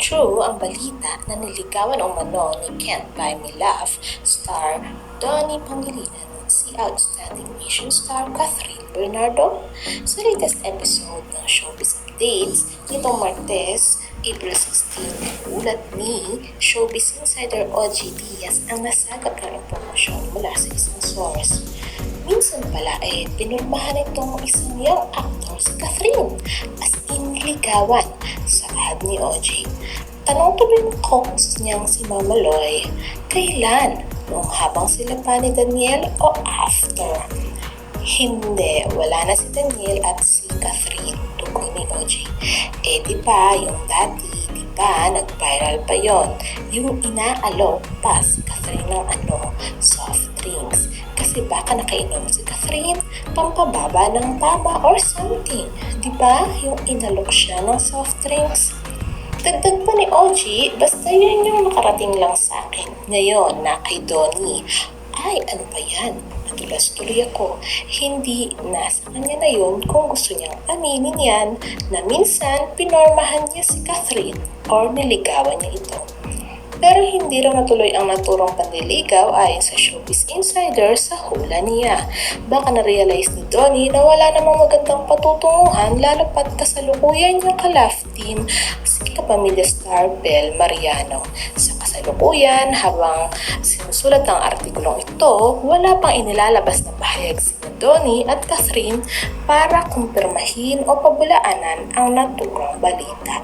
True ang balita na niligawan umano ni Can't Buy Me Love star Donnie Pangilinan si outstanding Asian star Catherine Bernardo. Sa latest episode ng Showbiz Updates nitong Martes, April 16, ulat ni Showbiz Insider OG Diaz ang nasagap ng impormasyon mula sa isang source. Minsan pala pinurmahan itong isang young actor si Catherine as in ligawan, saad ni OG. Tanong tuloy ng co-host niyang si Mama Loy, kailan? Noong habang sila pa ni Daniel o after? Hindi, wala na si Daniel at si Catherine, tukoy ni OG. Di ba, yung dati, di ba, nag-viral pa yon, yung inaalok pa si Catherine ng soft drinks. Kasi baka nakainom si Catherine, pampababa ng tama or something. Di ba, yung inalok siya ng soft drinks? Dagdag pa ni OG, basta yun yung nakarating lang sa akin. Ngayon, na kay Donnie. Ay, ano ba yan? Nadulas tuloy ako. Hindi, nasa kanya na yun kung gusto niyang aminin yan na minsan pinormahan niya si Catherine or niligawan niya ito. Pero hindi raw natuloy ang naturong panliligaw ayon sa Showbiz Insider sa hula niya. Baka na-realize ni Donnie na wala namang magandang patutunguhan lalo pat kasalukuyan niyang ka-love team si kapamilya star Bel Mariano. Sa kasalukuyan, habang sinusulat ang artikulong ito, wala pang inilalabas na pahayag si Donnie at Catherine para kumpirmahin o pabulaanan ang naturang balita.